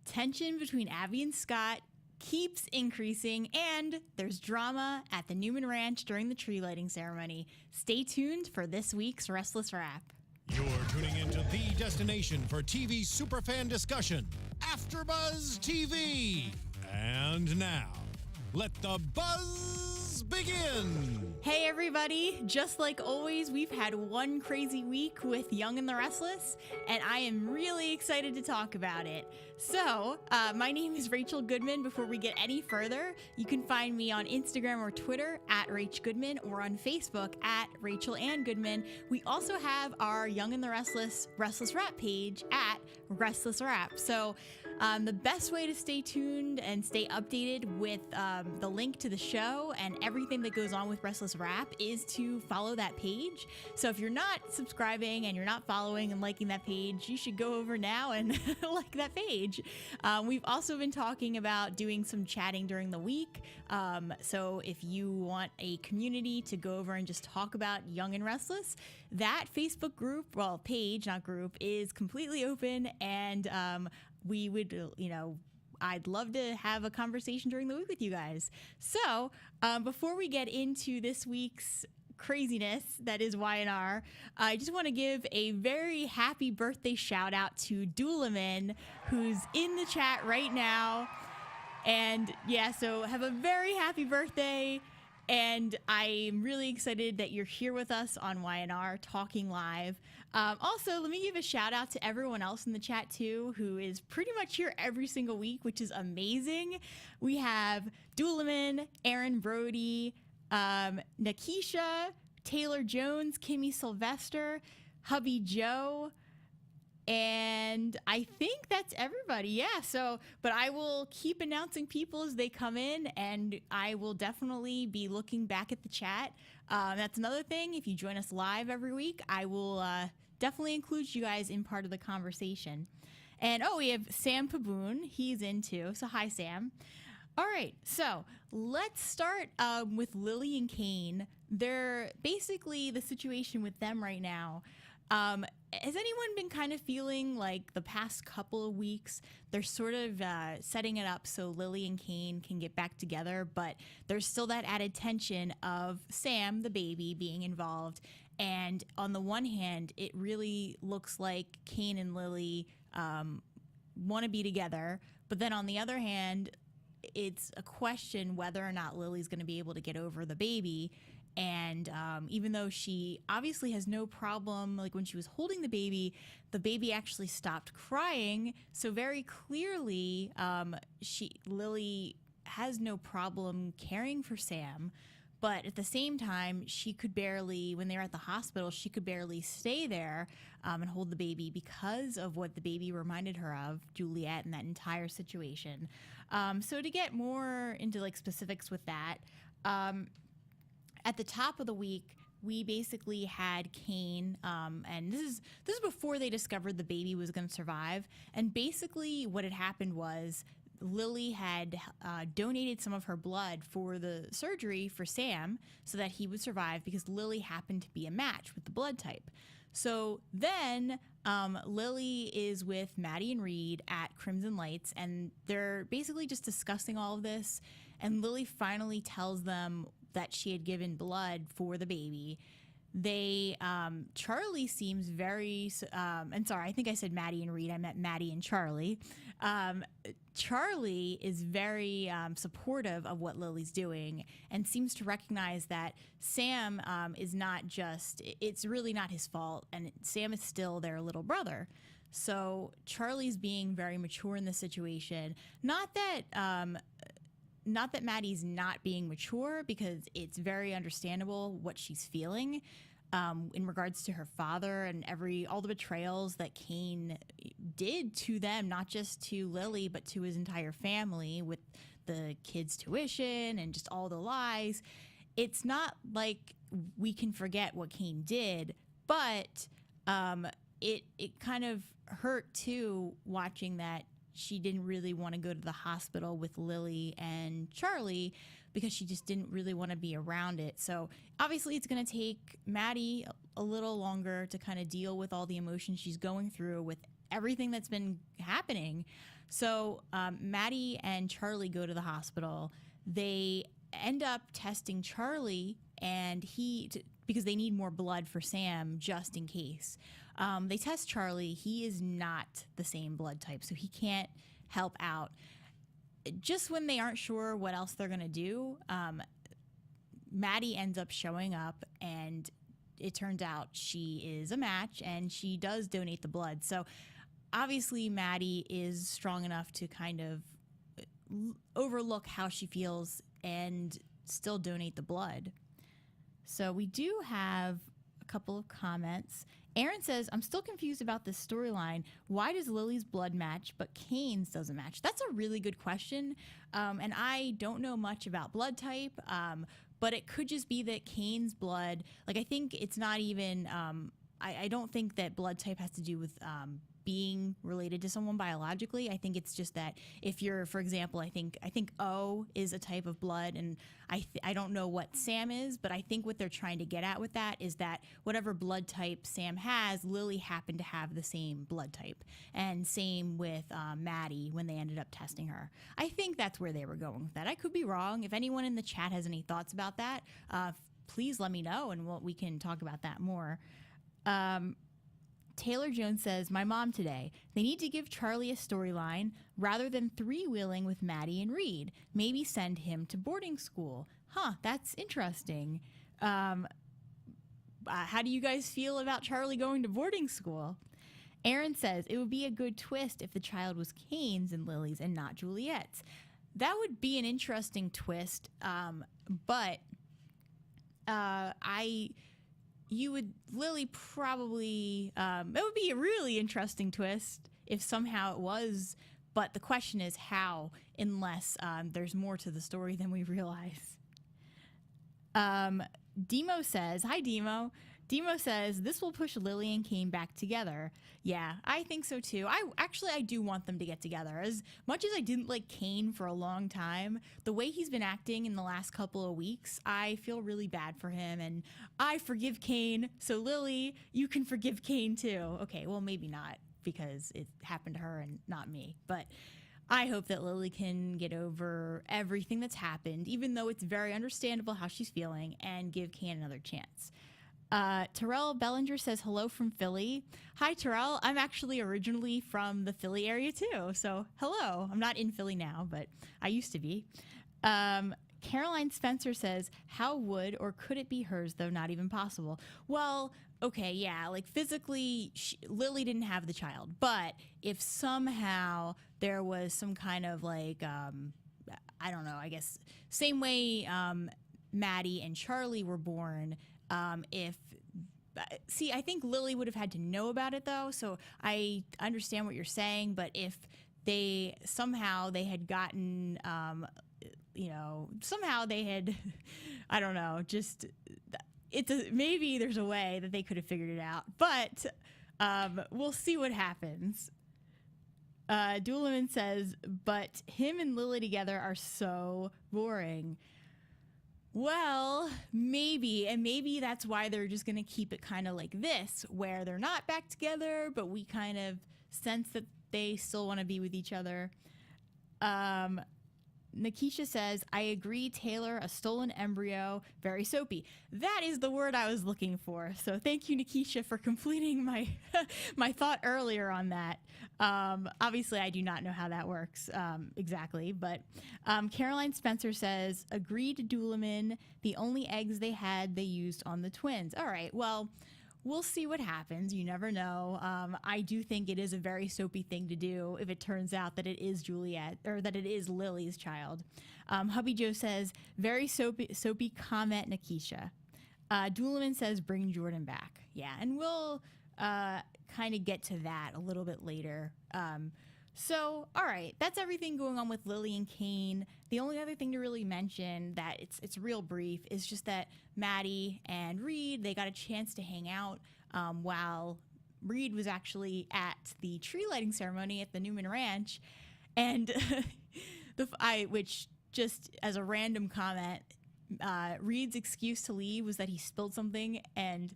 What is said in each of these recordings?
Tension between Abby and Scott keeps increasing, and there's drama at the Newman Ranch during the tree lighting ceremony. Stay tuned for this week's Restless Wrap. You're tuning into the destination for TV superfan discussion, AFTERBUZZ TV. And now, let the buzz begin. Hey everybody, just like always, we've had one crazy week with Young and the Restless, and I am really excited to talk about it. So, my name is Rachel Goodman. Before we get any further, you can find me on Instagram or Twitter at Rach Goodman, or on Facebook at Rachel Ann Goodman. We also have our Young and the Restless Wrap page at Restless Wrap. So, the best way to stay tuned and stay updated with the link to the show and everything that goes on with Restless Wrap is to follow that page. So if you're not subscribing and you're not following and liking that page, you should go over now and like that page. We've also been talking about doing some chatting during the week. So if you want a community to go over and just talk about Young and Restless, that Facebook group, well, page, not group, is completely open, and we would, I'd love to have a conversation during the week with you guys. So before we get into this week's craziness that is Y&R, I just want to give a very happy birthday shout out to Doolaman, who's in the chat right now. And yeah, so have a very happy birthday. And I'm really excited that you're here with us on Y&R talking live. Also, let me give a shout out to everyone else in the chat too, who is pretty much here every single week, which is amazing. We have Doolaman, Aaron Brody, Nakisha, Taylor Jones, Kimmy Sylvester, Hubby Joe, and I think that's everybody. Yeah, so, but I will keep announcing people as they come in, and I will definitely be looking back at the chat. That's another thing. If you join us live every week, I will definitely include you guys in part of the conversation. And we have Sam Paboon. He's in too. So hi, Sam. All right, so let's start with Lily and Kane. They're basically the situation with them right now. Has anyone been kind of feeling like the past couple of weeks they're sort of setting it up so Lily and Kane can get back together, but there's still that added tension of Sam, the baby, being involved. And on the one hand, it really looks like Kane and Lily want to be together, but then on the other hand, it's a question whether or not Lily's going to be able to get over the baby. And even though she obviously has no problem, like when she was holding the baby actually stopped crying. So very clearly, Lily has no problem caring for Sam. But at the same time, she could barely, when they were at the hospital, she could barely stay there and hold the baby because of what the baby reminded her of, Juliet, and that entire situation. So to get more into like specifics with that, at the top of the week, we basically had Kane, and this is before they discovered the baby was going to survive. And basically what had happened was Lily had donated some of her blood for the surgery for Sam so that he would survive, because Lily happened to be a match with the blood type. So then Lily is with Maddie and Reed at Crimson Lights, and they're basically just discussing all of this. And Lily finally tells them that she had given blood for the baby. They, Charlie seems very, and sorry, I think I said Maddie and Reed. I meant Maddie and Charlie. Charlie is very supportive of what Lily's doing and seems to recognize that Sam is not just, it's really not his fault, and Sam is still their little brother. So Charlie's being very mature in this situation. Not that Maddie's not being mature, because it's very understandable what she's feeling in regards to her father and all the betrayals that Kane did to them, not just to Lily, but to his entire family with the kids' tuition and just all the lies. It's not like we can forget what Kane did, but it kind of hurt too, watching that she didn't really want to go to the hospital with Lily and Charlie because she just didn't really want to be around it. So obviously it's going to take Maddie a little longer to kind of deal with all the emotions she's going through with everything that's been happening. So Maddie and Charlie go to the hospital. They end up testing Charlie, and because they need more blood for Sam just in case. They test Charlie. He is not the same blood type, so he can't help out. Just when they aren't sure what else they're going to do, Maddie ends up showing up, and it turns out she is a match, and she does donate the blood. So obviously Maddie is strong enough to kind of overlook how she feels and still donate the blood. So we do have a couple of comments. Aaron says, I'm still confused about this storyline. Why does Lily's blood match, but Kane's doesn't match? That's a really good question. And I don't know much about blood type, but it could just be that Kane's blood, like I think it's not even, I don't think that blood type has to do with being related to someone biologically. I think it's just that if you're, for example, I think O is a type of blood, and I don't know what Sam is, but I think what they're trying to get at with that is that whatever blood type Sam has, Lily happened to have the same blood type, and same with Maddie when they ended up testing her. I think that's where they were going with that. I could be wrong. If anyone in the chat has any thoughts about that, please let me know, and we can talk about that more. Taylor Jones says, my mom today. They need to give Charlie a storyline rather than three-wheeling with Maddie and Reed. Maybe send him to boarding school. Huh, that's interesting. How do you guys feel about Charlie going to boarding school? Aaron says, it would be a good twist if the child was Kane's and Lily's and not Juliet's. That would be an interesting twist, but Lily probably, it would be a really interesting twist if somehow it was, but the question is how, unless there's more to the story than we realize. Demo says, hi Demo. Demo says, this will push Lily and Kane back together. Yeah, I think so too. I do want them to get together. As much as I didn't like Kane for a long time, the way he's been acting in the last couple of weeks, I feel really bad for him, and I forgive Kane. So Lily, you can forgive Kane too. Okay, well maybe not, because it happened to her and not me. But I hope that Lily can get over everything that's happened, even though it's very understandable how she's feeling, and give Kane another chance. Terrell Bellinger says hello from Philly. Hi, Terrell. I'm actually originally from the Philly area too. So hello. I'm not in Philly now, but I used to be. Caroline Spencer says, how would or could it be hers, though not even possible? Well, okay, yeah, like physically, Lily didn't have the child. But if somehow there was some kind of like, I don't know, I guess, same way Maddie and Charlie were born, I think Lily would have had to know about it though, so I understand what you're saying, but if somehow they had gotten, somehow they had, I don't know, just, maybe there's a way that they could have figured it out, but we'll see what happens. Doolman says, but him and Lily together are so boring. Well, maybe, and maybe that's why they're just going to keep it kind of like this, where they're not back together, but we kind of sense that they still want to be with each other. Nikisha says, I agree, Taylor, a stolen embryo, very soapy. That is the word I was looking for. So thank you, Nikisha, for completing my my thought earlier on that. Obviously, I do not know how that works exactly, but Caroline Spencer says, agreed, Doolman, the only eggs they had, they used on the twins. All right, well, we'll see what happens. You never know. I do think it is a very soapy thing to do if it turns out that it is Juliet, or that it is Lily's child. Hubby Joe says, very soapy comment, Nikisha. Doolman says, bring Jordan back. Yeah, and we'll kind of get to that a little bit later. So, all right, that's everything going on with Lily and Kane. The only other thing to really mention that it's real brief is just that Maddie and Reed, they got a chance to hang out while Reed was actually at the tree lighting ceremony at the Newman Ranch. And which, just as a random comment, Reed's excuse to leave was that he spilled something, and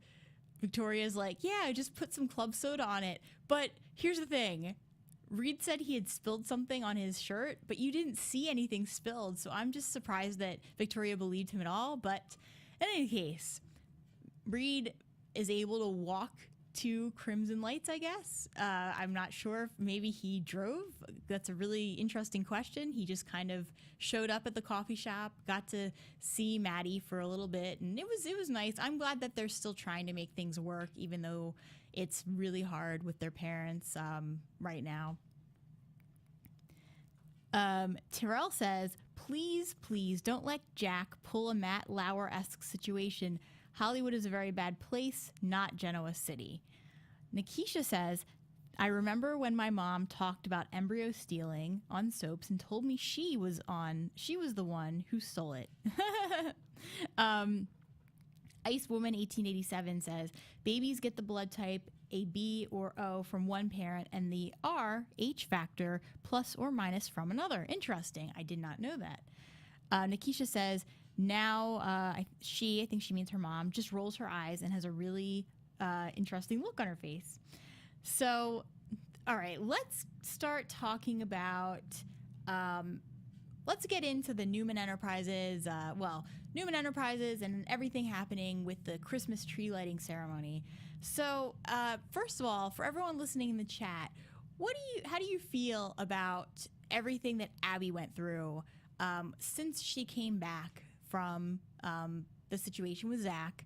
Victoria's like, yeah, just put some club soda on it. But here's the thing. Reed said he had spilled something on his shirt, but you didn't see anything spilled. So I'm just surprised that Victoria believed him at all. But in any case, Reed is able to walk to Crimson Lights, I guess. I'm not sure if maybe he drove. That's a really interesting question. He just kind of showed up at the coffee shop, got to see Maddie for a little bit, and it was nice. I'm glad that they're still trying to make things work, even though it's really hard with their parents right now. Terrell says, please don't let Jack pull a Matt Lauer-esque situation. Hollywood is a very bad place, not Genoa City. Nikisha says, I remember when my mom talked about embryo stealing on soaps and told me she was the one who stole it. Ice Woman 1887 says, babies get the blood type A, B, or O from one parent and the R, H factor, plus or minus from another. Interesting. I did not know that. Nikisha says, now, I think she means her mom, just rolls her eyes and has a really interesting look on her face. So, all right, let's start talking about, let's get into the Newman Enterprises, Newman Enterprises and everything happening with the Christmas tree lighting ceremony. So, first of all, for everyone listening in the chat, how do you feel about everything that Abby went through since she came back from the situation with Zach,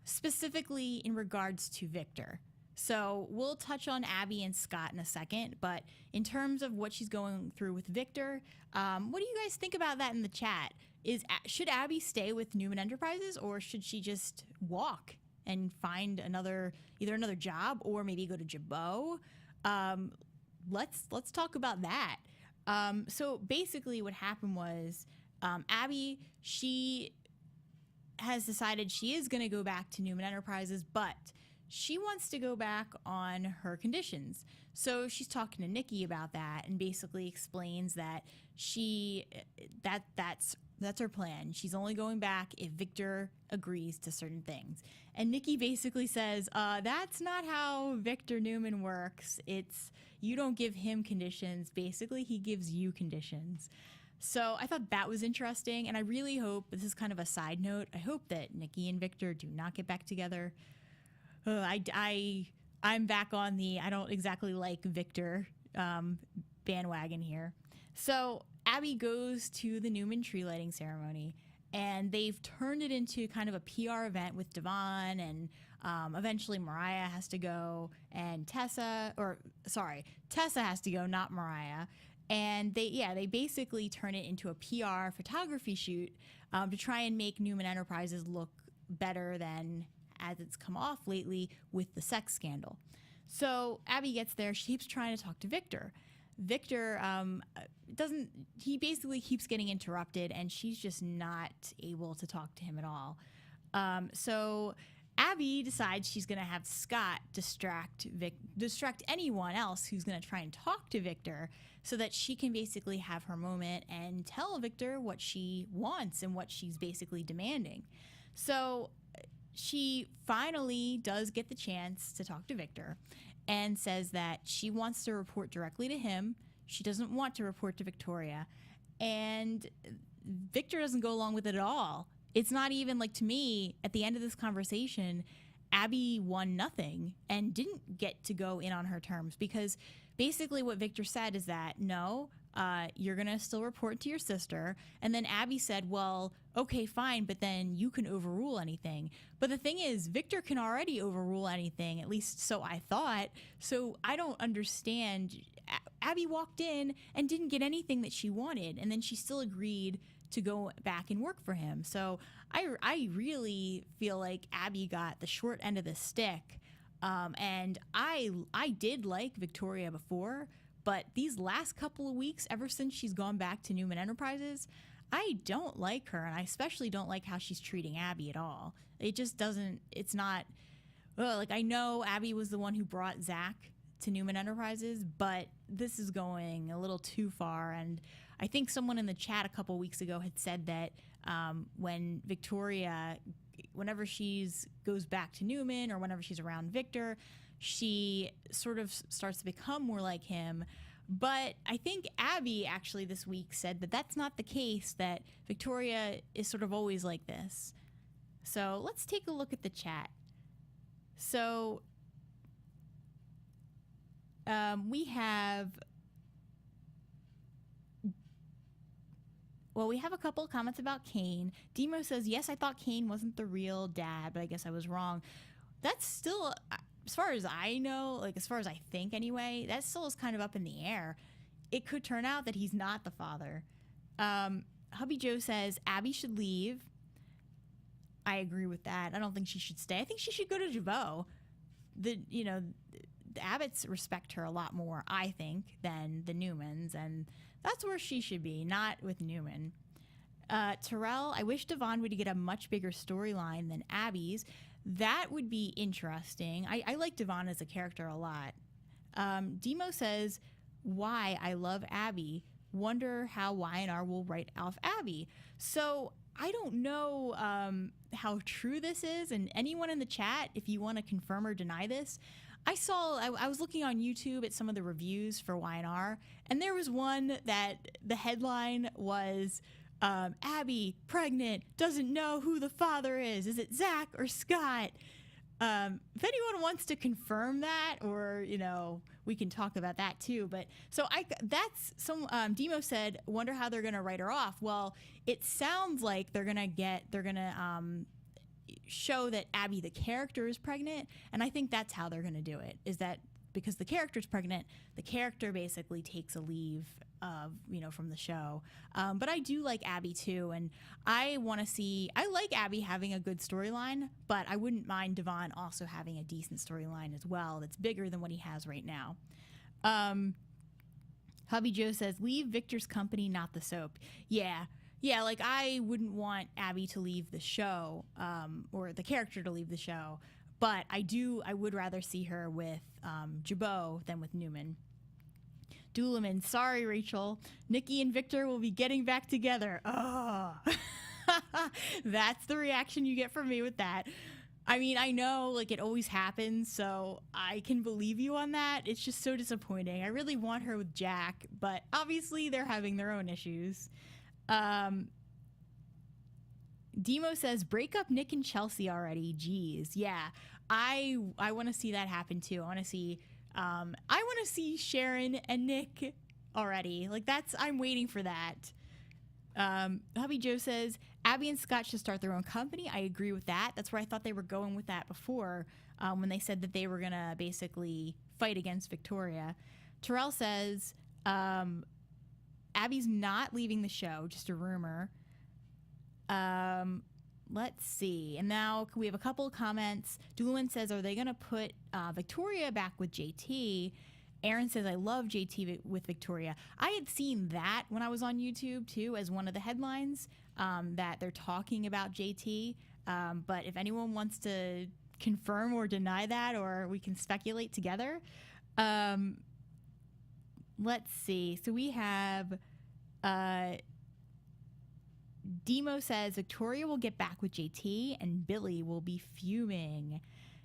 specifically in regards to Victor? So we'll touch on Abby and Scott in a second, but in terms of what she's going through with Victor, what do you guys think about that in the chat? Should Abby stay with Newman Enterprises, or should she just walk and find either another job or maybe go to Jabot? Let's talk about that. So basically what happened was, Abby, she has decided she is going to go back to Newman Enterprises, but she wants to go back on her conditions. So she's talking to Nikki about that and basically explains that that's her plan. She's only going back if Victor agrees to certain things. And Nikki basically says, that's not how Victor Newman works. You don't give him conditions. Basically, he gives you conditions. So I thought that was interesting, and I really hope, this is kind of a side note, I hope that Nikki and Victor do not get back together. I'm back on the I don't exactly like Victor bandwagon here. So Abby goes to the Newman tree lighting ceremony, and they've turned it into kind of a PR event with Devon, and eventually Mariah has to go, and Tessa has to go, not Mariah. And they basically turn it into a PR photography shoot to try and make Newman Enterprises look better than as it's come off lately with the sex scandal. So Abby gets there. She keeps trying to talk to Victor. Victor he basically keeps getting interrupted, and she's just not able to talk to him at all. So Abby decides she's going to have Scott distract anyone else who's going to try and talk to Victor, so that she can basically have her moment and tell Victor what she wants and what she's basically demanding. So she finally does get the chance to talk to Victor and says that she wants to report directly to him. She doesn't want to report to Victoria. And Victor doesn't go along with it at all. It's not even like, to me, at the end of this conversation, Abby won nothing and didn't get to go in on her terms, because basically what Victor said is that, no, you're going to still report to your sister. And then Abby said, well, okay, fine, but then you can overrule anything. But the thing is, Victor can already overrule anything, at least so I thought. So I don't understand. Abby walked in and didn't get anything that she wanted, and then she still agreed to go back and work for him. So I really feel like Abby got the short end of the stick. And I did like Victoria before, but these last couple of weeks, ever since she's gone back to Newman Enterprises, I don't like her, and I especially don't like how she's treating Abby at all. It just doesn't, it's not, like, I know Abby was the one who brought Zach to Newman Enterprises, but this is going a little too far. And I think someone in the chat a couple weeks ago had said that when Victoria, whenever goes back to Newman or whenever she's around Victor, she sort of starts to become more like him. But I think Abby actually this week said that that's not the case, that Victoria is sort of always like this. So let's take a look at the chat. So we have a couple of comments about Kane. Demo says, yes, I thought Kane wasn't the real dad, but I guess I was wrong. That's still, as far as I know, like as far as I think anyway, that still is kind of up in the air. It could turn out that he's not the father. Hubby Joe says, Abby should leave. I agree with that. I don't think she should stay. I think she should go to Jabot. The Abbotts respect her a lot more, I think, than the Newmans, and that's where she should be, not with Newman. Terrell, I wish Devon would get a much bigger storyline than Abby's. That would be interesting. I like Devon as a character a lot. Demo says, why I love Abby. Wonder how Y&R will write off Abby. So I don't know how true this is, and anyone in the chat, if you want to confirm or deny this, I was looking on YouTube at some of the reviews for Y&R, and there was one that the headline was, Abby, pregnant, doesn't know who the father is. Is it Zach or Scott? If anyone wants to confirm that, or, we can talk about that too. But so that's some, Demo said, wonder how they're going to write her off. Well, it sounds like they're going to show that Abby, the character, is pregnant. And I think that's how they're going to do it, is that because the character's pregnant, the character basically takes a leave of, from the show. But I do like Abby too. And I like Abby having a good storyline, but I wouldn't mind Devon also having a decent storyline as well that's bigger than what he has right now. Hubby Joe says, leave Victor's company, not the soap. Yeah, like I wouldn't want Abby to leave the show, or the character to leave the show, but I would rather see her with Jabot than with Newman. Doolaman, sorry, Rachel. Nikki and Victor will be getting back together. Oh, that's the reaction you get from me with that. I mean, I know, like, it always happens, so I can believe you on that. It's just so disappointing. I really want her with Jack, but obviously they're having their own issues. Demo says, break up Nick and Chelsea already. Jeez. Yeah, I want to see that happen too. I want to see Sharon and Nick already. Like, I'm waiting for that. Hubby Joe says, Abby and Scott should start their own company. I agree with that. That's where I thought they were going with that before, when they said that they were going to basically fight against Victoria. Terrell says, Abby's not leaving the show, just a rumor. Let's see. And now we have a couple of comments. Doolin says, are they going to put Victoria back with JT? Aaron says, I love JT with Victoria. I had seen that when I was on YouTube, too, as one of the headlines, that they're talking about JT. But if anyone wants to confirm or deny that, or we can speculate together. Let's see. So we have Demo says Victoria will get back with JT and Billy will be fuming.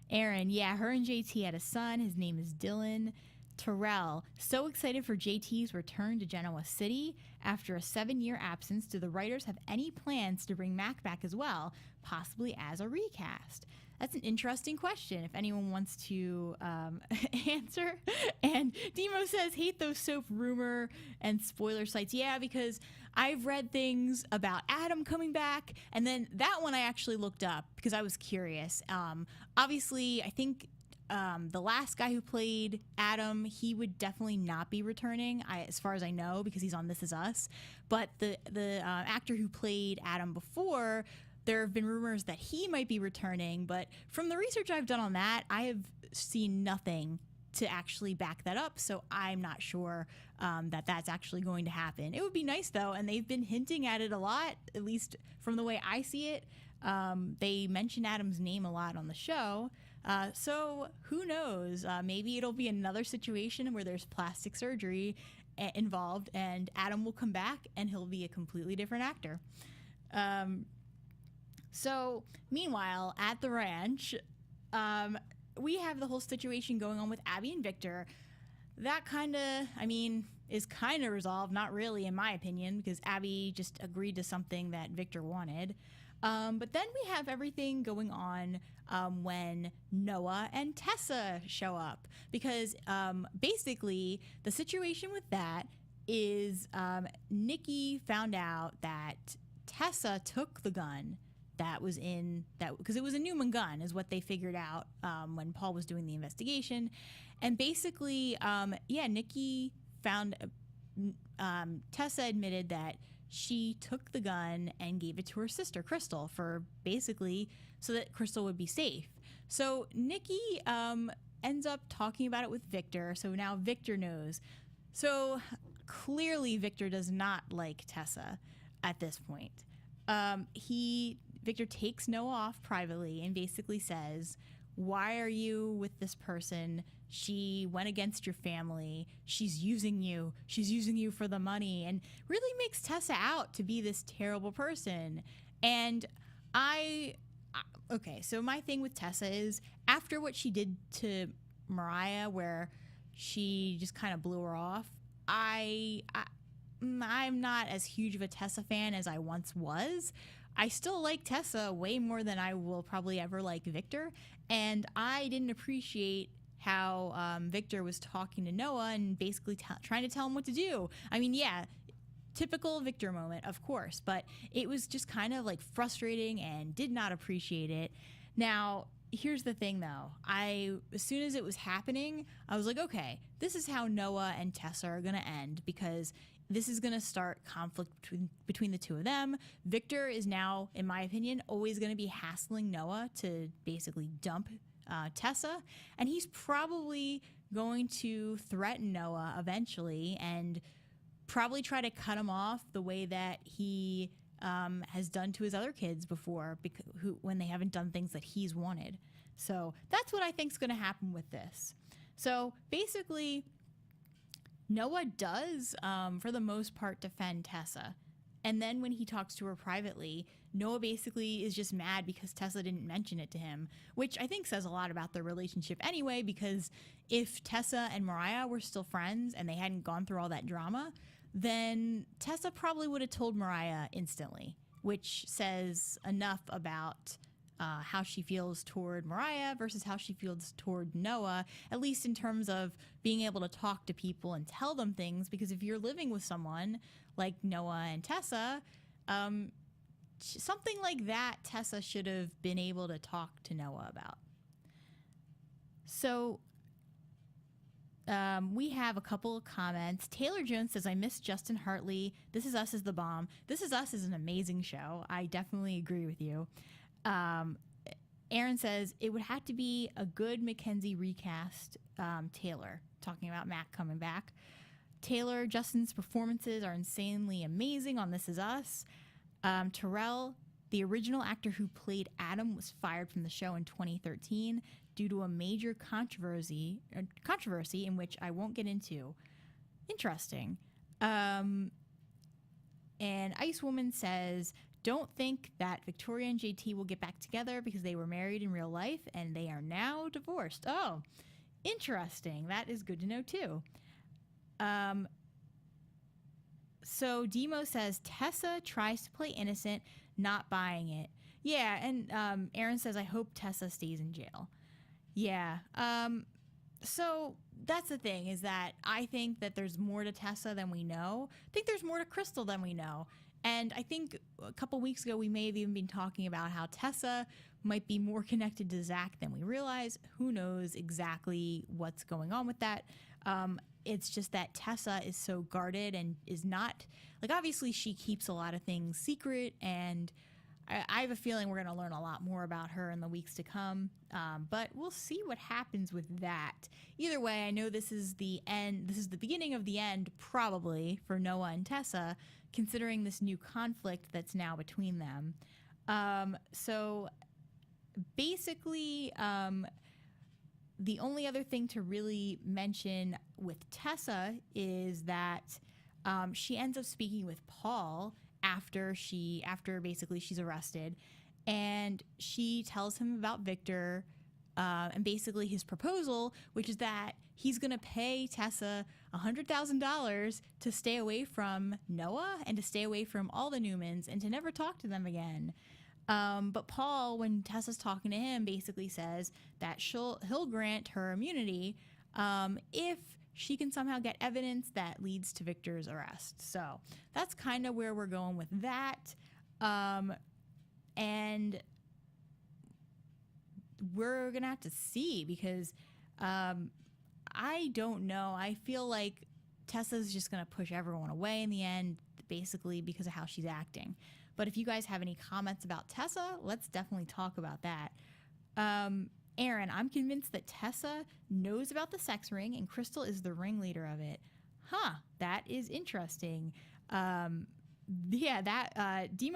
Aaron, yeah, her and JT had a son. His name is Dylan. Terrell, so excited for JT's return to Genoa City after a 7-year absence. Do the writers have any plans to bring Mac back as well, possibly as a recast? That's an interesting question, if anyone wants to answer. And Demo says, hate those soap rumor and spoiler sites. Yeah, because I've read things about Adam coming back, and then that one I actually looked up because I was curious. Obviously, I think the last guy who played Adam, he would definitely not be returning, as far as I know, because he's on This Is Us. But the actor who played Adam before, there have been rumors that he might be returning, but from the research I've done on that, I have seen nothing to actually back that up, so I'm not sure that that's actually going to happen. It would be nice, though, and they've been hinting at it a lot, at least from the way I see it. They mention Adam's name a lot on the show, so who knows? Maybe it'll be another situation where there's plastic surgery involved, and Adam will come back, and he'll be a completely different actor. So, meanwhile, at the ranch, we have the whole situation going on with Abby and Victor. That kind of, is kind of resolved. Not really, in my opinion, because Abby just agreed to something that Victor wanted. But then we have everything going on when Noah and Tessa show up. Because basically, the situation with that is Nikki found out that Tessa took the gun that was in that, because it was a Newman gun, is what they figured out when Paul was doing the investigation. And basically, Nikki found Tessa admitted that she took the gun and gave it to her sister Crystal, for basically so that Crystal would be safe. So Nikki ends up talking about it with Victor, so now Victor knows. So clearly Victor does not like Tessa at this point. Victor takes Noah off privately and basically says, "Why are you with this person? She went against your family. She's using you. She's using you for the money," and really makes Tessa out to be this terrible person. And okay, so my thing with Tessa is, after what she did to Mariah, where she just kind of blew her off, I'm not as huge of a Tessa fan as I once was. I still like Tessa way more than I will probably ever like Victor, and I didn't appreciate how Victor was talking to Noah and basically trying to tell him what to do. Typical Victor moment, of course, but it was just kind of like frustrating and did not appreciate it. Now, here's the thing though. As soon as it was happening, I was like, okay, this is how Noah and Tessa are going to end, because this is going to start conflict between the two of them. Victor is now, in my opinion, always going to be hassling Noah to basically dump Tessa, and he's probably going to threaten Noah eventually and probably try to cut him off the way that he has done to his other kids before, when they haven't done things that he's wanted. So that's what I think is going to happen with this. So basically, Noah does, for the most part, defend Tessa. And then when he talks to her privately, Noah basically is just mad because Tessa didn't mention it to him, which I think says a lot about their relationship anyway, because if Tessa and Mariah were still friends and they hadn't gone through all that drama, then Tessa probably would have told Mariah instantly, which says enough about how she feels toward Mariah versus how she feels toward Noah, at least in terms of being able to talk to people and tell them things. Because if you're living with someone like Noah and Tessa, something like that Tessa should have been able to talk to Noah about. So we have a couple of comments. Taylor Jones says, "I miss Justin Hartley. This Is Us is the bomb." This Is Us is an amazing show. I definitely agree with you. Aaron says, "It would have to be a good Mackenzie recast." Taylor, talking about Mac coming back. Taylor, "Justin's performances are insanely amazing on This Is Us." Terrell, "The original actor who played Adam was fired from the show in 2013 due to a major controversy in which I won't get into." Interesting. And Ice Woman says, "Don't think that Victoria and JT will get back together because they were married in real life and they are now divorced." Oh, interesting. That is good to know too. So Demo says, "Tessa tries to play innocent, not buying it." Yeah, and Aaron says, "I hope Tessa stays in jail." Yeah. So that's the thing, is that I think that there's more to Tessa than we know. I think there's more to Crystal than we know. And I think a couple weeks ago we may have even been talking about how Tessa might be more connected to Zach than we realize. Who knows exactly what's going on with that? It's just that Tessa is so guarded and is not, like, obviously she keeps a lot of things secret, and I have a feeling we're going to learn a lot more about her in the weeks to come, but we'll see what happens with that. Either way, I know this is the end. This is the beginning of the end, probably, for Noah and Tessa, considering this new conflict that's now between them. So basically, the only other thing to really mention with Tessa is that she ends up speaking with Paul after basically she's arrested, and she tells him about Victor, and basically his proposal, which is that he's going to pay Tessa $100,000 to stay away from Noah and to stay away from all the Newmans and to never talk to them again. But Paul, when Tessa's talking to him, basically says that he'll grant her immunity if she can somehow get evidence that leads to Victor's arrest. So that's kind of where we're going with that. And we're going to have to see because I don't know. I feel like Tessa's just going to push everyone away in the end, basically because of how she's acting. But if you guys have any comments about Tessa, let's definitely talk about that. Aaron, I'm convinced that Tessa knows about the sex ring and Crystal is the ringleader of it. Huh, that is interesting. Demo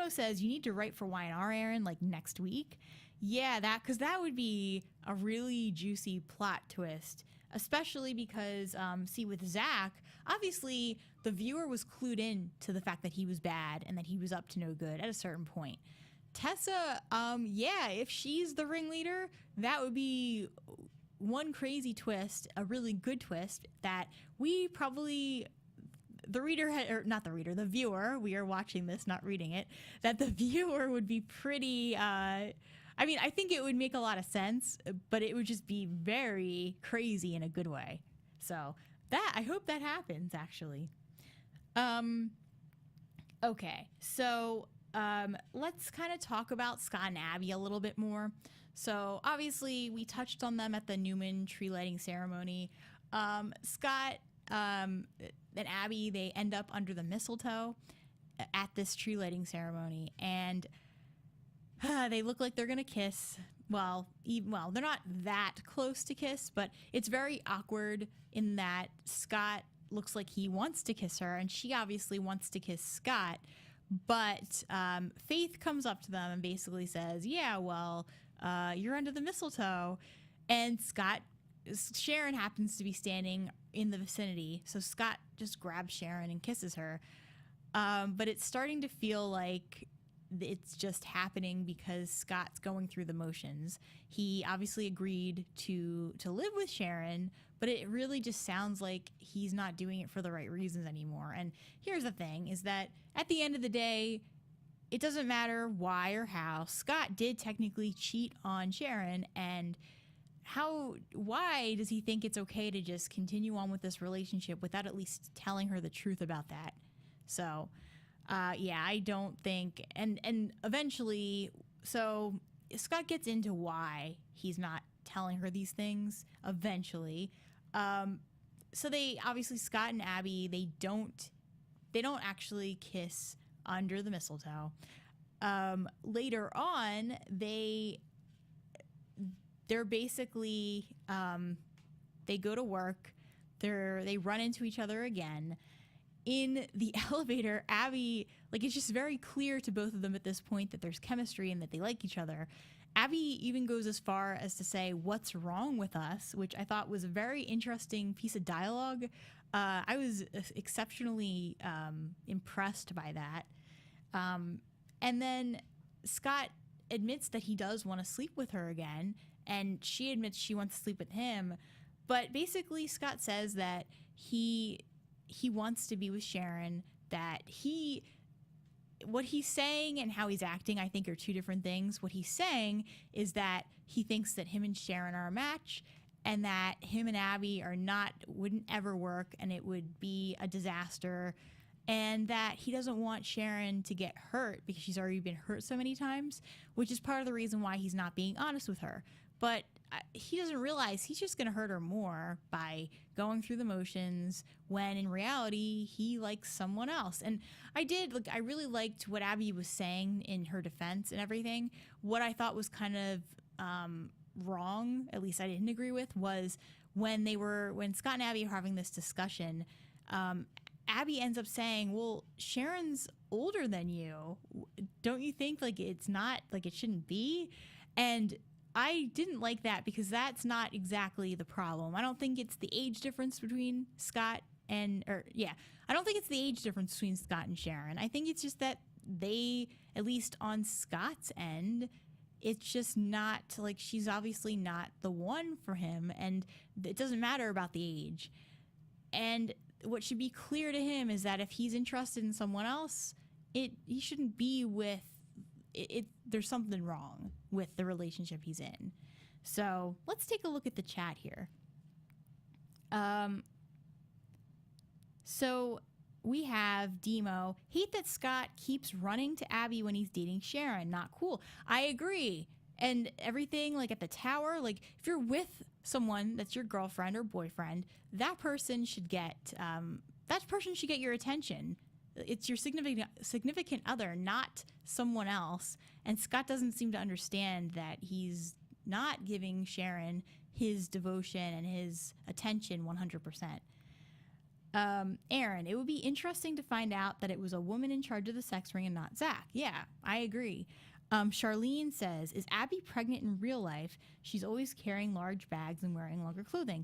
says you need to write for Y&R, Aaron, like next week. Yeah, because that would be a really juicy plot twist, especially because, with Zach, obviously the viewer was clued in to the fact that he was bad and that he was up to no good at a certain point. Tessa, if she's the ringleader, that would be one crazy twist, a really good twist that we probably... the viewer, we are watching this, not reading it, that the viewer would be pretty, I think it would make a lot of sense, but it would just be very crazy in a good way. So I hope that happens, actually. Okay, so let's kind of talk about Scott and Abby a little bit more. So obviously we touched on them at the Newman tree lighting ceremony. Scott and Abby, they end up under the mistletoe at this tree lighting ceremony, and they look like they're gonna kiss. Well, they're not that close to kiss, but it's very awkward in that Scott looks like he wants to kiss her, and she obviously wants to kiss Scott. But Faith comes up to them and basically says, "Yeah, well, you're under the mistletoe," and Sharon happens to be standing in the vicinity, so Scott just grabs Sharon and kisses her. But it's starting to feel like it's just happening because Scott's going through the motions. He obviously agreed to live with Sharon, but it really just sounds like he's not doing it for the right reasons anymore. And here's the thing, is that at the end of the day, it doesn't matter why or how. Scott did technically cheat on Sharon, and why does he think it's okay to just continue on with this relationship without at least telling her the truth about that? So, I don't think, and eventually, so Scott gets into why he's not telling her these things eventually. So they, obviously Scott and Abby, they don't actually kiss under the mistletoe. Later on, they're basically, they go to work, they run into each other again. In the elevator, Abby, it's just very clear to both of them at this point that there's chemistry and that they like each other. Abby even goes as far as to say, "What's wrong with us?" which I thought was a very interesting piece of dialogue. I was exceptionally impressed by that. And then Scott admits that he does want to sleep with her again, and she admits she wants to sleep with him. But basically, Scott says that he wants to be with Sharon, that what he's saying and how he's acting, I think, are two different things. What he's saying is that he thinks that him and Sharon are a match, and that him and Abby wouldn't ever work, and it would be a disaster, and that he doesn't want Sharon to get hurt because she's already been hurt so many times, which is part of the reason why he's not being honest with her. But he doesn't realize he's just going to hurt her more by going through the motions, when in reality he likes someone else. And I really liked what Abby was saying in her defense and everything. What I thought was kind of wrong, at least I didn't agree with, was when Scott and Abby are having this discussion, Abby ends up saying, "Well, Sharon's older than you. Don't you think it shouldn't be?" And I didn't like that, because that's not exactly the problem. I don't think it's the age difference between I don't think it's the age difference between Scott and Sharon. I think it's just that they, at least on Scott's end, it's just not, like, she's obviously not the one for him, and it doesn't matter about the age. And what should be clear to him is that if he's interested in someone else, he shouldn't be with it. There's something wrong with the relationship he's in. So let's take a look at the chat here. So we have Demo. Hate that Scott keeps running to Abby when he's dating Sharon. Not cool. I agree. And everything, like at the tower, like if you're with someone that's your girlfriend or boyfriend, that person should get your attention. It's your significant other, not someone else. And Scott doesn't seem to understand that he's not giving Sharon his devotion and his attention 100%. Aaron, it would be interesting to find out that it was a woman in charge of the sex ring and not Zach. Yeah, I agree. Charlene says, is Abby pregnant in real life? She's always carrying large bags and wearing longer clothing.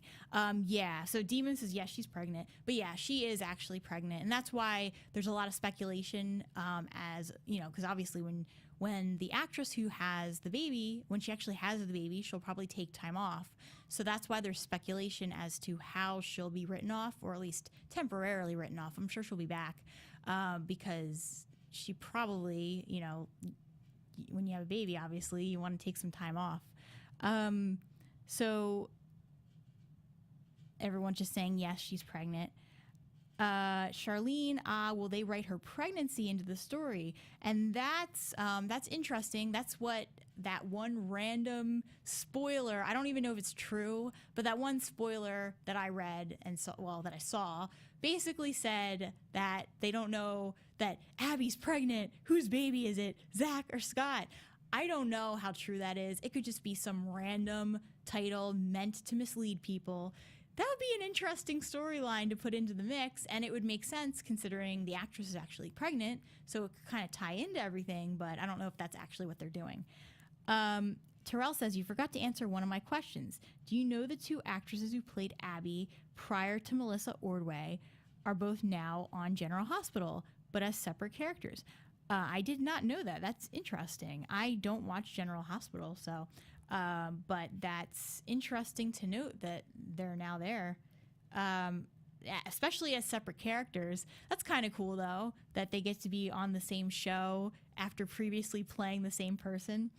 Yeah, so Demon says, yes, she's pregnant. But yeah, she is actually pregnant. And that's why there's a lot of speculation, as, you know, because obviously when the actress who has the baby, when she actually has the baby, she'll probably take time off. So that's why there's speculation as to how she'll be written off, or at least temporarily written off. I'm sure she'll be back, because she probably, you know, when you have a baby, obviously you want to take some time off. So everyone's just saying, yes, she's pregnant. Charlene, will they write her pregnancy into the story? And that's interesting. That's what that one random spoiler, I don't even know if it's true, but that one spoiler that I read and that I saw basically said that they don't know that Abby's pregnant. Whose baby is it? Zach or Scott? I don't know how true that is. It could just be some random title meant to mislead people. That would be an interesting storyline to put into the mix, and it would make sense considering the actress is actually pregnant, so it could kind of tie into everything, but I don't know if that's actually what they're doing. Terrell says, you forgot to answer one of my questions. Do you know the two actresses who played Abby prior to Melissa Ordway are both now on General Hospital, but as separate characters? I did not know that. That's interesting. I don't watch General Hospital, so... but that's interesting to note that they're now there, especially as separate characters. That's kind of cool, though, that they get to be on the same show after previously playing the same person.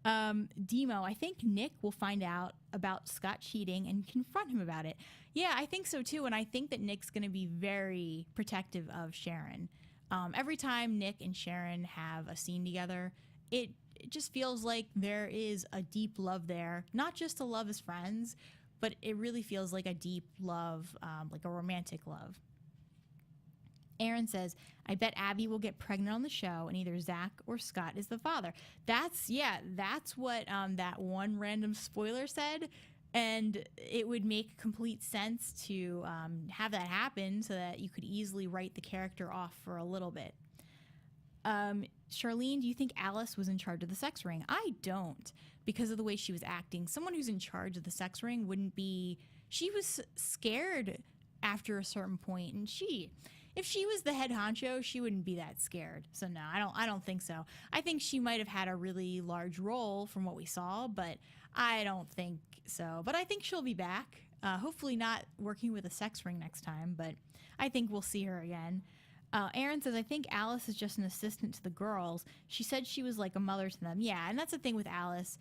Demo, I think Nick will find out about Scott cheating and confront him about it. Yeah, I think so, too, and I think that Nick's going to be very protective of Sharon. Every time Nick and Sharon have a scene together, it just feels like there is a deep love there, not just a love as friends, but it really feels like a deep love, like a romantic love. Aaron says, I bet Abby will get pregnant on the show and either Zach or Scott is the father. That's what that one random spoiler said, and it would make complete sense to have that happen so that you could easily write the character off for a little bit. Charlene, do you think Alice was in charge of the sex ring? I don't, because of the way she was acting. Someone who's in charge of the sex ring wouldn't be... She was scared after a certain point, and if she was the head honcho, she wouldn't be that scared. So no, I don't think so. I think she might have had a really large role from what we saw, but I don't think so. But I think she'll be back. Hopefully not working with a sex ring next time, but I think we'll see her again. Aaron says, I think Alice is just an assistant to the girls. She said she was like a mother to them. Yeah, and that's the thing with Alice.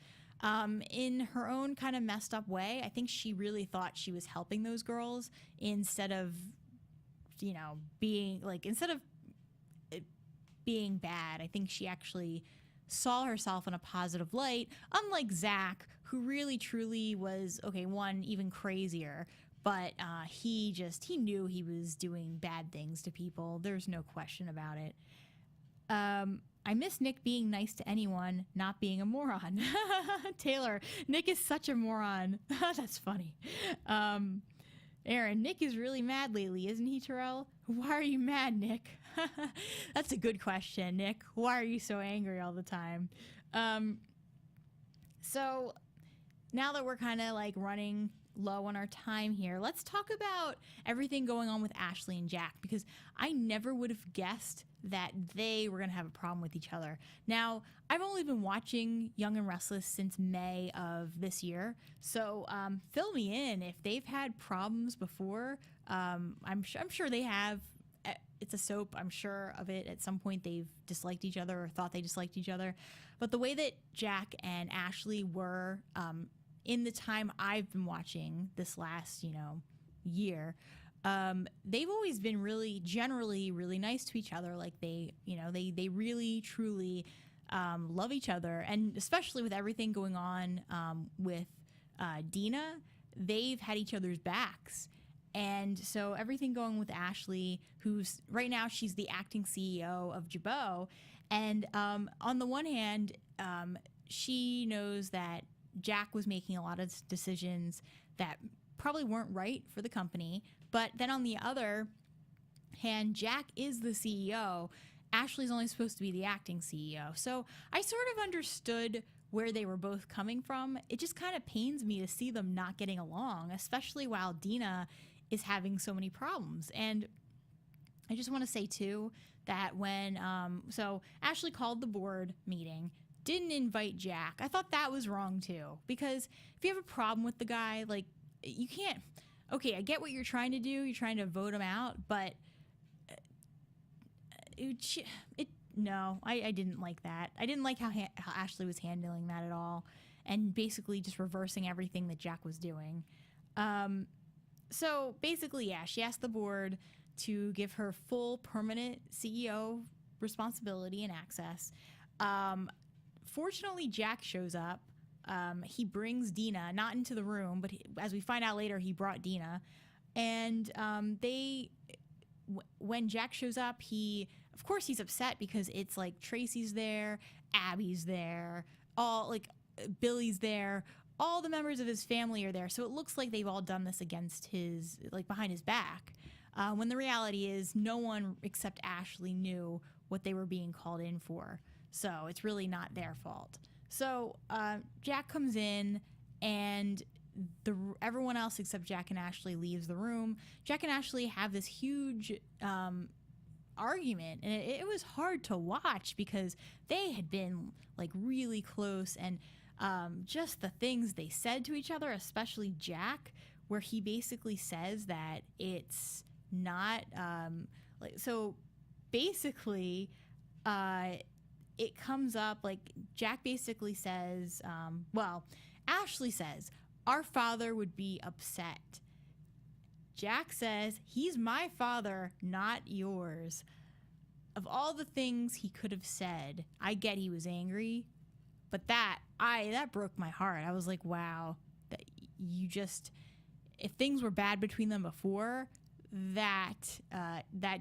In her own kind of messed up way, I think she really thought she was helping those girls instead of, being bad. I think she actually saw herself in a positive light, unlike Zach, who really truly was, one, even crazier. But he knew he was doing bad things to people. There's no question about it. I miss Nick being nice to anyone, not being a moron. Taylor, Nick is such a moron. That's funny. Aaron, Nick is really mad lately, isn't he, Terrell? Why are you mad, Nick? That's a good question, Nick. Why are you so angry all the time? So now that we're kind of like running low on our time here, let's talk about everything going on with Ashley and Jack, because I never would have guessed that they were going to have a problem with each other. Now, I've only been watching Young and Restless since May of this year, so fill me in if they've had problems before. I'm sure they have. It's a soap. I'm sure of it. At some point, they've disliked each other or thought they disliked each other. But the way that Jack and Ashley were in the time I've been watching this last, year, they've always been generally really nice to each other. Like they really truly love each other, and especially with everything going on with Dina, they've had each other's backs. And so everything going with Ashley, who's right now, she's the acting CEO of Jabot. And on the one hand, she knows that Jack was making a lot of decisions that probably weren't right for the company. But then on the other hand, Jack is the CEO. Ashley's only supposed to be the acting CEO. So I sort of understood where they were both coming from. It just kind of pains me to see them not getting along, especially while Dina is having so many problems. And I just want to say too that when so Ashley called the board meeting, didn't invite Jack. I thought that was wrong too, because if you have a problem with the guy, like, you can't. Okay, I get what you're trying to do. You're trying to vote him out, but no, I didn't like that. I didn't like how Ashley was handling that at all, and basically just reversing everything that Jack was doing. So basically, yeah, she asked the board to give her full permanent CEO responsibility and access. Fortunately, Jack shows up. He brings Dina, not into the room, but as we find out later, he brought Dina. And when Jack shows up, of course he's upset because it's like Tracy's there, Abby's there, Billy's there. All the members of his family are there, so it looks like they've all done this against behind his back. When the reality is, no one except Ashley knew what they were being called in for. So it's really not their fault. So Jack comes in, and everyone else except Jack and Ashley leaves the room. Jack and Ashley have this huge argument, and it was hard to watch because they had been like really close, and just the things they said to each other, especially Jack, where he basically says that it's not so basically it comes up like Jack basically says, Ashley says, our father would be upset. Jack says, he's my father, not yours. Of all the things he could have said, I get he was angry, but that broke my heart. I was like, wow, that if things were bad between them before, that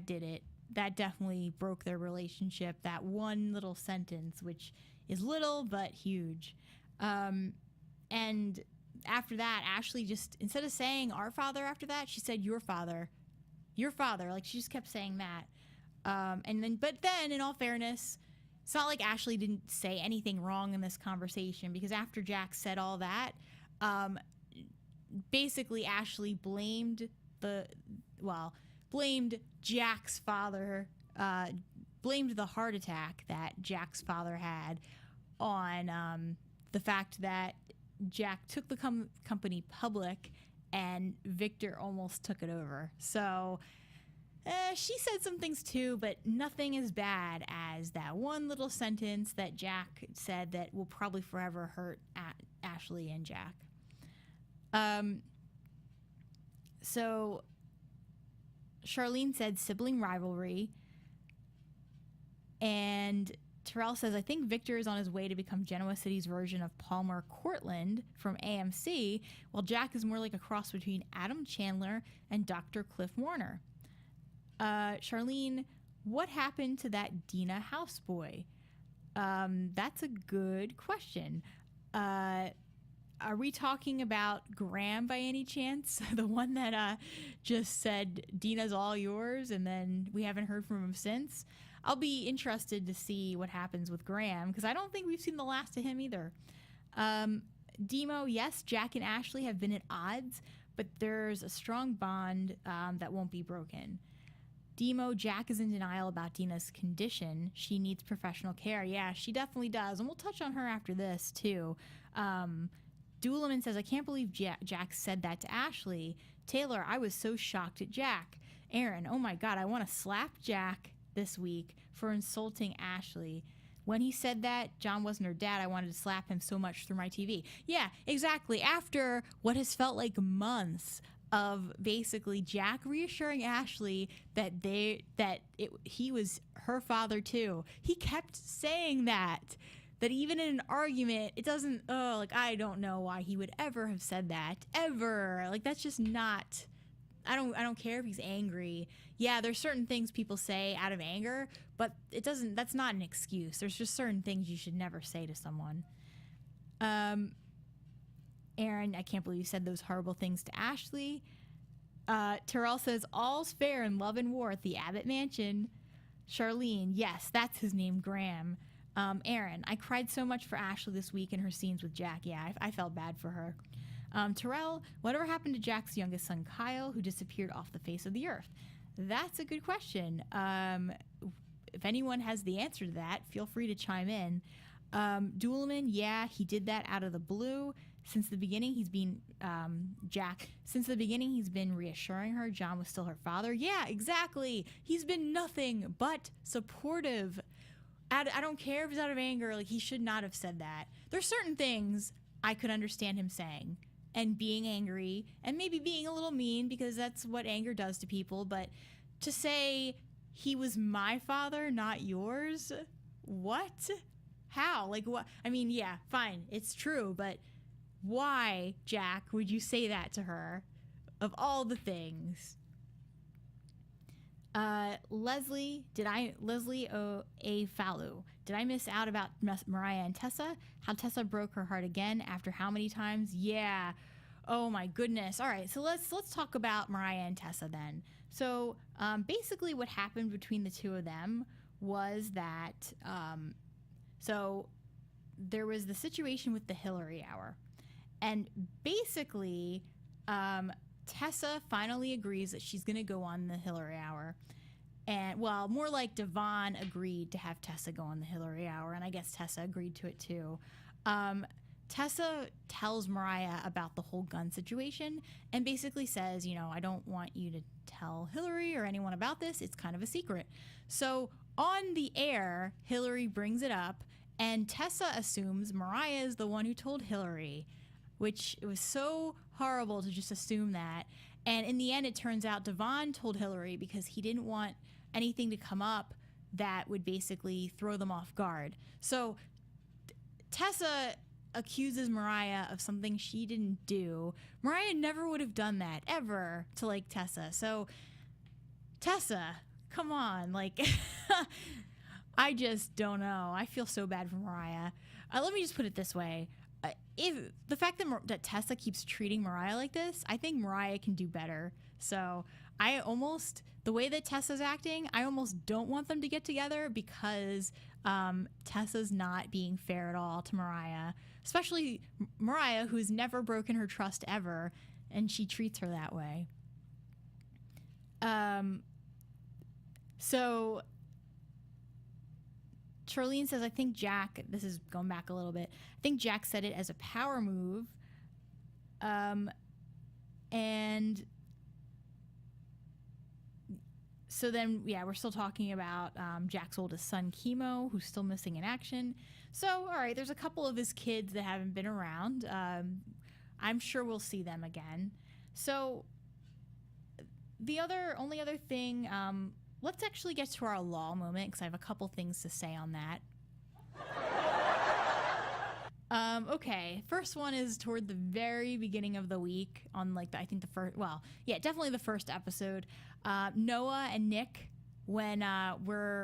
did it. That definitely broke their relationship. That one little sentence, which is little but huge. And after that, Ashley just, instead of saying our father after that, she said your father. Like, she just kept saying that. But then, in all fairness, it's not like Ashley didn't say anything wrong in this conversation, because after Jack said all that, basically Ashley blamed Jack's father, blamed the heart attack that Jack's father had on the fact that Jack took the company public and Victor almost took it over. So she said some things too, but nothing as bad as that one little sentence that Jack said that will probably forever hurt Ashley and Jack. So Charlene said sibling rivalry, and Terrell says, I think Victor is on his way to become Genoa City's version of Palmer Cortland from AMC, while Jack is more like a cross between Adam Chandler and Dr. Cliff Warner. Charlene, what happened to that Dina houseboy? That's a good question. Are we talking about Graham by any chance? The one that just said, Dina's all yours, and then we haven't heard from him since? I'll be interested to see what happens with Graham, because I don't think we've seen the last of him either. Demo, yes, Jack and Ashley have been at odds, but there's a strong bond that won't be broken. Demo, Jack is in denial about Dina's condition. She needs professional care. Yeah, she definitely does. And we'll touch on her after this, too. Doolman says, I can't believe Jack said that to Ashley. Taylor, I was so shocked at Jack. Aaron, oh my God, I want to slap Jack this week for insulting Ashley. When he said that John wasn't her dad, I wanted to slap him so much through my TV. Yeah, exactly. After what has felt like months of basically Jack reassuring Ashley that he was her father too. He kept saying that even in an argument, it doesn't, I don't know why he would ever have said that, ever. Like, that's just not, I don't care if he's angry. Yeah, there's certain things people say out of anger, but that's not an excuse. There's just certain things you should never say to someone. Aaron, I can't believe you said those horrible things to Ashley. Terrell says, all's fair in love and war at the Abbott mansion. Charlene, yes, that's his name, Graham. Aaron, I cried so much for Ashley this week in her scenes with Jack. Yeah, I felt bad for her. Terrell, whatever happened to Jack's youngest son, Kyle, who disappeared off the face of the earth? That's a good question. If anyone has the answer to that, feel free to chime in. Doolman, yeah, he did that out of the blue. Since the beginning, he's been reassuring her John was still her father. Yeah, exactly. He's been nothing but supportive. I don't care if he's out of anger. Like, he should not have said that. There's certain things I could understand him saying and being angry and maybe being a little mean because that's what anger does to people. But to say he was my father, not yours, what? How? Like, what? I mean, yeah, fine. It's true, but why, Jack, would you say that to her? Of all the things. Leslie A. Fallu, did I miss out about Mariah and Tessa? How Tessa broke her heart again after how many times? Yeah. Oh my goodness. All right, so let's talk about Mariah and Tessa then. So basically what happened between the two of them was that so there was the situation with the Hillary Hour. And basically, Tessa finally agrees that she's going to go on the Hillary Hour. And, well, more like Devon agreed to have Tessa go on the Hillary Hour, and I guess Tessa agreed to it too. Tessa tells Mariah about the whole gun situation and basically says, I don't want you to tell Hillary or anyone about this. It's kind of a secret. So on the air, Hillary brings it up, and Tessa assumes Mariah is the one who told Hillary, which it was so horrible to just assume that. And in the end, it turns out Devon told Hillary because he didn't want anything to come up that would basically throw them off guard. So Tessa accuses Mariah of something she didn't do. Mariah never would have done that, ever, to, like, Tessa. So, Tessa, come on, like, I just don't know. I feel so bad for Mariah. Let me just put it this way. If the fact that Tessa keeps treating Mariah like this, I think Mariah can do better. So the way that Tessa's acting, I almost don't want them to get together because Tessa's not being fair at all to Mariah, especially Mariah, who's never broken her trust ever, and she treats her that way. So Charlene says, I think Jack, this is going back a little bit, I think Jack said it as a power move. And so then, yeah, we're still talking about Jack's oldest son, Chemo, who's still missing in action. So, all right, there's a couple of his kids that haven't been around. I'm sure we'll see them again. So the only other thing, let's actually get to our law moment because I have a couple things to say on that. Okay, first one is toward the very beginning of the week on definitely the first episode. Noah and Nick, when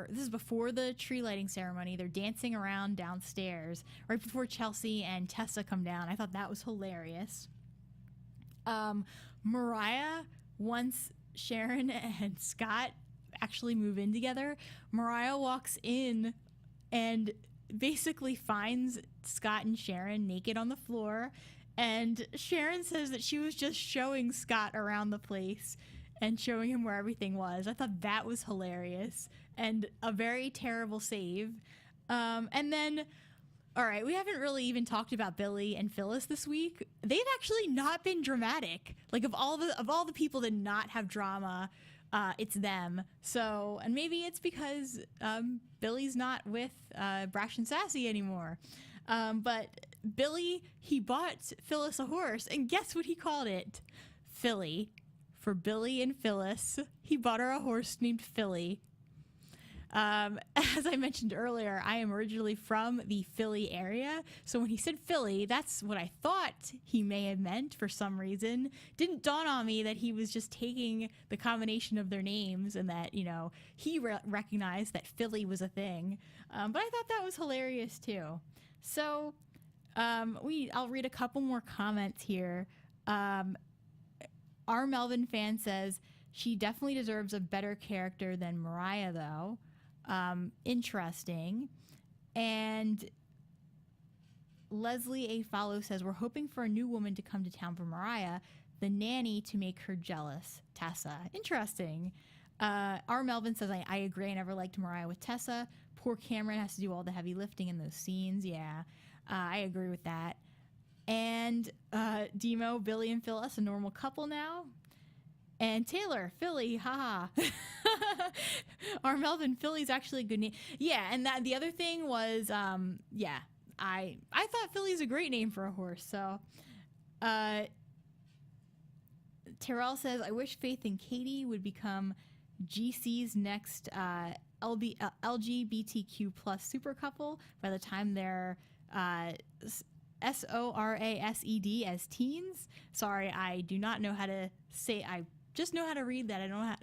this is before the tree lighting ceremony, they're dancing around downstairs right before Chelsea and Tessa come down. I thought that was hilarious. Mariah, once Sharon and Scott actually move in together, Mariah walks in and basically finds Scott and Sharon naked on the floor, and Sharon says that she was just showing Scott around the place and showing him where everything was. I thought that was hilarious and a very terrible save. And then, all right, we haven't really even talked about Billy and Phyllis this week. They've actually not been dramatic. Like, of all the people that not have drama, it's them. So, and maybe it's because Billy's not with Brash and Sassy anymore. But Billy, he bought Phyllis a horse, and guess what he called it? Philly. For Billy and Phyllis, he bought her a horse named Philly. As I mentioned earlier, I am originally from the Philly area, so when he said Philly, that's what I thought he may have meant for some reason. Didn't dawn on me that he was just taking the combination of their names and that, you know, he recognized that Philly was a thing. But I thought that was hilarious too. So I'll read a couple more comments here. Our Melvin fan says, she definitely deserves a better character than Mariah, though. Interesting. And Leslie A. Follow says, we're hoping for a new woman to come to town for Mariah, the nanny to make her jealous. Tessa. Interesting. Our Melvin says, I agree. I never liked Mariah with Tessa. Poor Cameron has to do all the heavy lifting in those scenes. Yeah, I agree with that. And Demo, Billy and Phyllis, a normal couple now. And Taylor, Philly, haha. Our Melvin, Philly's actually a good name. Yeah, and that the other thing was, yeah, I thought Philly's a great name for a horse. So, Terrell says, I wish Faith and Katie would become GC's next LGBTQ plus super couple by the time they're SORASED as teens. Sorry, I do not know how to say. I just know how to read that. I don't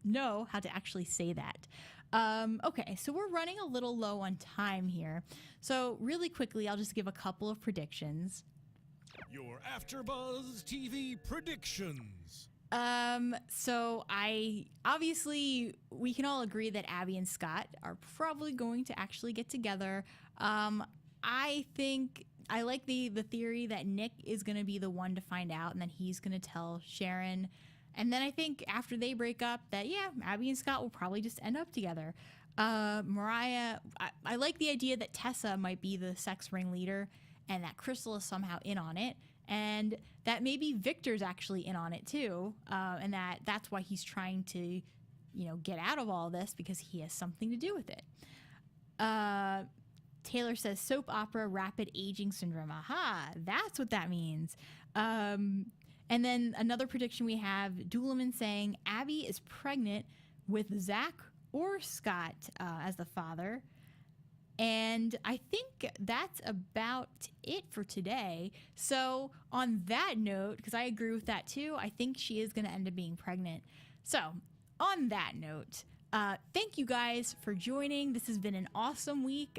know how to actually say that. Okay, so we're running a little low on time here. So really quickly, I'll just give a couple of predictions. Your AfterBuzz TV predictions. So obviously we can all agree that Abby and Scott are probably going to actually get together. I think I like the theory that Nick is going to be the one to find out, and then he's going to tell Sharon. And then I think after they break up that, yeah, Abby and Scott will probably just end up together. Mariah, I like the idea that Tessa might be the sex ringleader and that Crystal is somehow in on it, and that maybe Victor's actually in on it too, and that's why he's trying to, you know, get out of all this because he has something to do with it. Taylor says soap opera rapid aging syndrome. Aha, that's what that means. And then another prediction we have, Doolman saying Abby is pregnant with Zach or Scott as the father. And I think that's about it for today. So on that note, because I agree with that too, I think she is going to end up being pregnant. So on that note, thank you guys for joining. This has been an awesome week.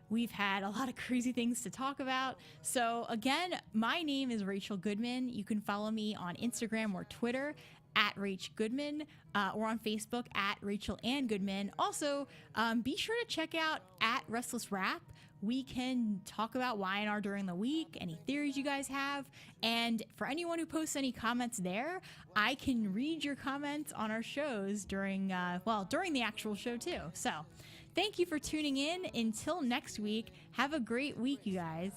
We've had a lot of crazy things to talk about. So again, my name is Rachel Goodman. You can follow me on Instagram or Twitter at Rach Goodman, or on Facebook at Rachel Ann Goodman. Also, be sure to check out at Restless Rap. We can talk about Y&R during the week, any theories you guys have. And for anyone who posts any comments there, I can read your comments on our shows during the actual show too. So thank you for tuning in. Until next week, have a great week, you guys.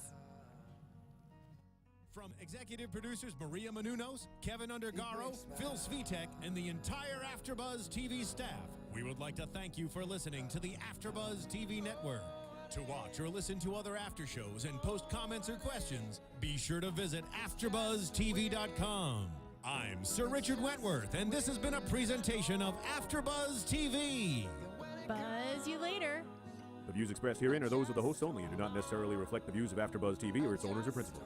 From executive producers Maria Menounos, Kevin Undergaro, Phil Svitek, and the entire AfterBuzz TV staff, we would like to thank you for listening to the AfterBuzz TV network. To watch or listen to other after shows and post comments or questions, be sure to visit AfterBuzzTV.com. I'm Sir Richard Wentworth, and this has been a presentation of AfterBuzz TV. Buzz you later. The views expressed herein are those of the hosts only and do not necessarily reflect the views of AfterBuzz TV or its owners or principals.